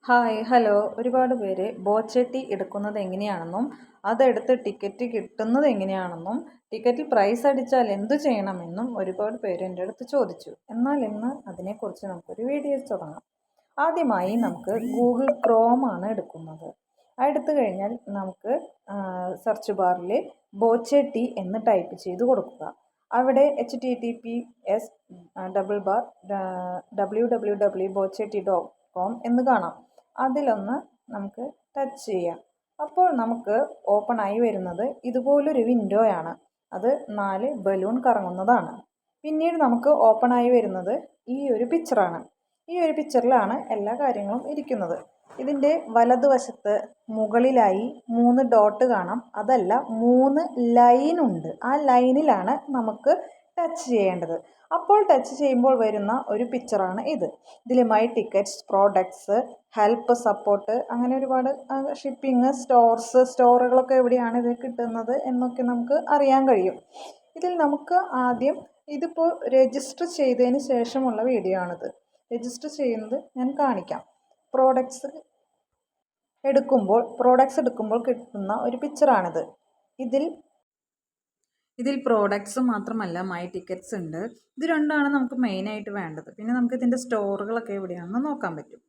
Hi hello ഒരുപാട് പേര് ബോച്ചട്ടി എടുക്കുന്നത് എങ്ങനെയാണെന്നും അതെടുത്ത് ടിക്കറ്റ് കിട്ടുന്നത് എങ്ങനെയാണെന്നും ടിക്കറ്റിൽ പ്രൈസ് അടിച്ചാൽ എന്തു ചെയ്യണമെന്നും ഒരുപാട് പേര് എൻ്റെ അടുത്ത് ചോദിച്ചു. എന്നാൽ ഇന്ന് അതിനെക്കുറിച്ച് നമുക്കൊരു വീഡിയോ തുടങ്ങാം. ആദ്യമായി നമുക്ക് ഗൂഗിൾ ക്രോമാണ് എടുക്കുന്നത്. എടുത്തു കഴിഞ്ഞാൽ നമുക്ക് സെർച്ച് ബാറിൽ ബോച്ചട്ടി എന്ന് ടൈപ്പ് ചെയ്ത് കൊടുക്കുക. അവിടെ https://www.bochetti.com എന്ന് കാണാം. അതിലൊന്ന് നമുക്ക് ടച്ച് ചെയ്യാം. അപ്പോൾ നമുക്ക് ഓപ്പൺ ആയി വരുന്നത് ഇതുപോലൊരു വിൻഡോയാണ്. അത് 4 ബലൂൺ കറങ്ങുന്നതാണ്. പിന്നീട് നമുക്ക് ഓപ്പൺ ആയി വരുന്നത് ഈ ഒരു പിക്ചറാണ്. ഈ ഒരു പിക്ചറിലാണ് എല്ലാ കാര്യങ്ങളും ഇരിക്കുന്നത്. ഇതിൻ്റെ വലതുവശത്ത് മുകളിലായി 3 ഡോട്ട് കാണാം. അതല്ല 3 ലൈൻ ഉണ്ട്. ആ ലൈനിലാണ് നമുക്ക് ടച്ച് ചെയ്യേണ്ടത്. അപ്പോൾ ടച്ച് ചെയ്യുമ്പോൾ വരുന്ന ഒരു പിക്ചറാണ് ഇത്. ഇതിൽ my tickets, products, help, support, അങ്ങനെ ഒരുപാട് ഷിപ്പിംഗ്, സ്റ്റോറുകളൊക്കെ എവിടെയാണ് ഇത് കിട്ടുന്നത് എന്നൊക്കെ നമുക്ക് അറിയാൻ കഴിയും. ഇതിൽ നമുക്ക് ആദ്യം ഇതിപ്പോൾ രജിസ്റ്റർ ചെയ്തതിന് ശേഷമുള്ള വീഡിയോ ആണിത്. രജിസ്റ്റർ ചെയ്യുന്നത് ഞാൻ കാണിക്കാം. പ്രോഡക്ട്സ് എടുക്കുമ്പോൾ കിട്ടുന്ന ഒരു പിക്ചറാണിത്. ഇതിൽ പ്രോഡക്ട്സ് മാത്രമല്ല മൈ ടിക്കറ്റ്സ് ഉണ്ട്. ഇത് രണ്ടാണ് നമുക്ക് മെയിനായിട്ട് വേണ്ടത്. പിന്നെ നമുക്ക് ഇതിൻ്റെ സ്റ്റോറുകളൊക്കെ എവിടെയാണെന്ന് നോക്കാൻ പറ്റും.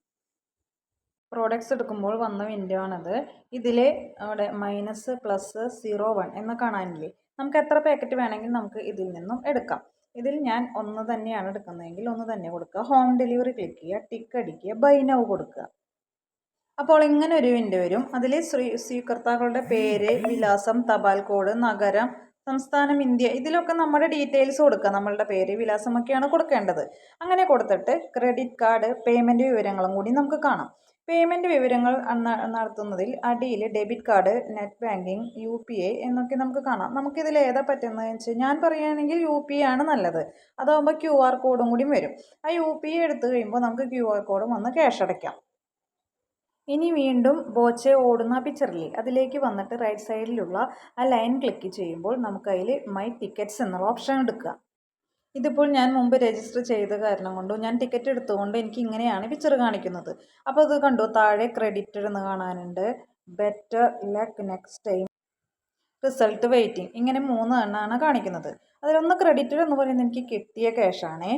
പ്രോഡക്ട്സ് എടുക്കുമ്പോൾ വന്ന വിൻഡോ ആണത്. ഇതിൽ അവിടെ -+0 1 എന്ന് കാണാനില്ലേ? നമുക്ക് എത്ര പാക്കറ്റ് വേണമെങ്കിൽ നമുക്ക് ഇതിൽ നിന്നും എടുക്കാം. ഇതിൽ ഞാൻ ഒന്ന് തന്നെയാണ് എടുക്കുന്നതെങ്കിൽ ഒന്ന് തന്നെ കൊടുക്കുക. ഹോം ഡെലിവറി ക്ലിക്ക് ചെയ്യുക, ടിക്ക് അടിക്കുക, ബൈ നൗ കൊടുക്കുക. അപ്പോൾ ഇങ്ങനെ ഒരു വിൻഡോ വരും. അതിൽ സ്വീകർത്താക്കളുടെ പേര്, വിലാസം, തപാൽ കോഡ്, നഗരം, സംസ്ഥാനം ഇന്ത്യ, ഇതിലൊക്കെ നമ്മുടെ ഡീറ്റെയിൽസ് കൊടുക്കുക. നമ്മളുടെ പേര്, വിലാസമൊക്കെയാണ് കൊടുക്കേണ്ടത്. അങ്ങനെ കൊടുത്തിട്ട് ക്രെഡിറ്റ് കാർഡ്, പേയ്മെൻറ്റ് വിവരങ്ങളും കൂടി നമുക്ക് കാണാം. പേയ്മെൻറ്റ് വിവരങ്ങൾ നടത്തുന്നതിൽ അടിയിൽ debit card, net banking, UPI എന്നൊക്കെ നമുക്ക് കാണാം. നമുക്കിതിൽ ഏതാ പറ്റുന്നതെന്ന് വെച്ചാൽ ഞാൻ പറയുകയാണെങ്കിൽ UPI ആണ് നല്ലത്. അതാകുമ്പോൾ QR കോഡും കൂടി വരും. ആ UPI എടുത്തു കഴിയുമ്പോൾ നമുക്ക് QR കോഡും വന്ന് ക്യാഷ് അടയ്ക്കാം. ഇനി വീണ്ടും ബോച്ചെ ഓടുന്ന പിക്ചറിൽ അതിലേക്ക് വന്നിട്ട് റൈറ്റ് സൈഡിലുള്ള ആ ലൈൻ ക്ലിക്ക് ചെയ്യുമ്പോൾ നമുക്ക് അതിൽ മൈ ടിക്കറ്റ്സ് എന്നുള്ള ഓപ്ഷൻ എടുക്കുക. ഇതിപ്പോൾ ഞാൻ മുമ്പ് രജിസ്റ്റർ ചെയ്ത കാരണം കൊണ്ടും ഞാൻ ടിക്കറ്റ് എടുത്തുകൊണ്ട് എനിക്ക് ഇങ്ങനെയാണ് പിക്ചർ കാണിക്കുന്നത്. അപ്പോൾ ഇത് കണ്ടു, താഴെ ക്രെഡിറ്റഡ് എന്ന് കാണാനുണ്ട്, better luck next time, result waiting, ഇങ്ങനെ 3 എണ്ണമാണ് കാണിക്കുന്നത്. അതിലൊന്ന് ക്രെഡിറ്റഡ് എന്ന് പറയുന്നത് എനിക്ക് കിട്ടിയ ക്യാഷാണേ.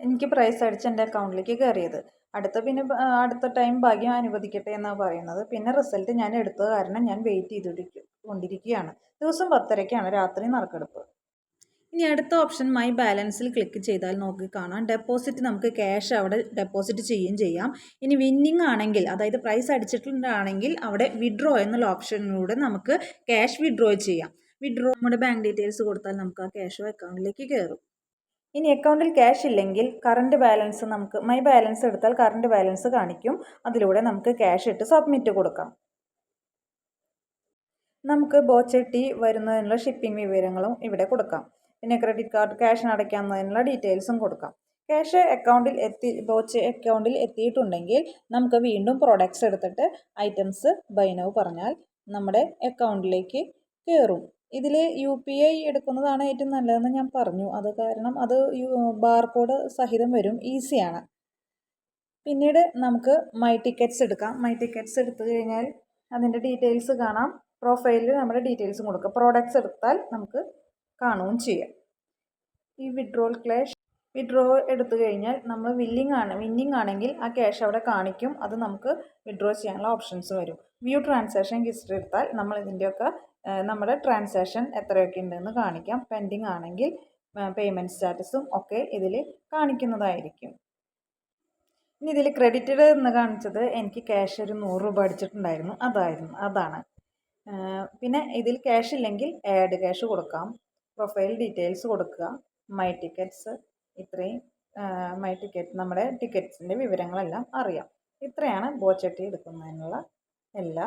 എനിക്ക് പ്രൈസ് അടിച്ച് എൻ്റെ അക്കൗണ്ടിലേക്ക് കയറിയത്. അടുത്ത ടൈം ഭാഗ്യം അനുവദിക്കട്ടെ എന്നാണ് പറയുന്നത്. പിന്നെ റിസൾട്ട് ഞാൻ എടുത്തത് കാരണം ഞാൻ വെയിറ്റ് ചെയ്തുകൊണ്ടിരിക്കുകയാണ്. ദിവസം 10:30-ക്കാണ് രാത്രി നറുക്കെടുപ്പ്. ഇനി അടുത്ത ഓപ്ഷൻ മൈ ബാലൻസിൽ ക്ലിക്ക് ചെയ്താൽ നോക്കി കാണാം ഡെപ്പോസിറ്റ്. നമുക്ക് ക്യാഷ് അവിടെ ഡെപ്പോസിറ്റ് ചെയ്യുകയും ചെയ്യാം. ഇനി വിന്നിങ് ആണെങ്കിൽ, അതായത് പ്രൈസ് അടിച്ചിട്ടുണ്ടാണെങ്കിൽ അവിടെ വിഡ്രോ എന്നുള്ള ഓപ്ഷനിലൂടെ നമുക്ക് ക്യാഷ് വിഡ്രോ ചെയ്യാം. നമ്മുടെ ബാങ്ക് ഡീറ്റെയിൽസ് കൊടുത്താൽ നമുക്ക് ആ ക്യാഷ് അക്കൗണ്ടിലേക്ക് കയറും. ഇനി അക്കൗണ്ടിൽ ക്യാഷ് ഇല്ലെങ്കിൽ കറണ്ട് ബാലൻസ്, നമുക്ക് മൈ ബാലൻസ് എടുത്താൽ കറണ്ട് ബാലൻസ് കാണിക്കും. അതിലൂടെ നമുക്ക് ക്യാഷ് ഇട്ട് സബ്മിറ്റ് കൊടുക്കാം. നമുക്ക് ബോച്ചട്ടി വരുന്നതിനുള്ള ഷിപ്പിംഗ് വിവരങ്ങളും ഇവിടെ കൊടുക്കാം. പിന്നെ ക്രെഡിറ്റ് കാർഡ്, ക്യാഷിന് അടയ്ക്കാവുന്നതിനുള്ള ഡീറ്റെയിൽസും കൊടുക്കാം. ക്യാഷ് ബോച്ചെ അക്കൗണ്ടിൽ എത്തിയിട്ടുണ്ടെങ്കിൽ നമുക്ക് വീണ്ടും പ്രോഡക്ട്സ് എടുത്തിട്ട് ഐറ്റംസ് ബൈ നൗ പറഞ്ഞാൽ നമ്മുടെ അക്കൗണ്ടിലേക്ക് കയറും. ഇതിൽ UPI എടുക്കുന്നതാണ് ഏറ്റവും നല്ലതെന്ന് ഞാൻ പറഞ്ഞു. അത് കാരണം അത് ബാർകോഡ് സഹിതം വരും, ഈസിയാണ്. പിന്നീട് നമുക്ക് മൈ ടിക്കറ്റ്സ് എടുക്കാം. മൈ ടിക്കറ്റ്സ് എടുത്തു കഴിഞ്ഞാൽ അതിൻ്റെ ഡീറ്റെയിൽസ് കാണാം. പ്രൊഫൈലിൽ നമ്മുടെ ഡീറ്റെയിൽസും കൊടുക്കുക. പ്രോഡക്ട്സ് എടുത്താൽ നമുക്ക് കാണുകയും ചെയ്യാം. ഈ വിഡ്രോ എടുത്തു കഴിഞ്ഞാൽ നമ്മൾ വിന്നിങ് ആണെങ്കിൽ ആ ക്യാഷ് അവിടെ കാണിക്കും. അത് നമുക്ക് വിഡ്രോ ചെയ്യാനുള്ള ഓപ്ഷൻസ് വരും. വ്യൂ ട്രാൻസാക്ഷൻ ഹിസ്റ്ററി എടുത്താൽ നമ്മൾ ഇതിൻ്റെയൊക്കെ നമ്മുടെ ട്രാൻസാക്ഷൻ എത്രയൊക്കെ ഉണ്ടെന്ന് കാണിക്കാം. പെൻഡിങ് ആണെങ്കിൽ പേയ്മെൻറ്റ് സ്റ്റാറ്റസും ഒക്കെ ഇതിൽ കാണിക്കുന്നതായിരിക്കും. ഇനി ഇതിൽ ക്രെഡിറ്റഡ് എന്ന് കാണിച്ചത് എനിക്ക് ക്യാഷ് ഒരു 100 രൂപ അടിച്ചിട്ടുണ്ടായിരുന്നു, അതാണ്. പിന്നെ ഇതിൽ ക്യാഷ് ഇല്ലെങ്കിൽ ആഡ് ക്യാഷ് കൊടുക്കാം. പ്രൊഫൈൽ ഡീറ്റെയിൽസ് കൊടുക്കുക. മൈ ടിക്കറ്റ്സ്, ഇത്രയും നമ്മുടെ ടിക്കറ്റ്സിൻ്റെ വിവരങ്ങളെല്ലാം അറിയാം. ഇത്രയാണ് ബോച്ചട്ടി എടുക്കുന്നതിനുള്ള എല്ലാ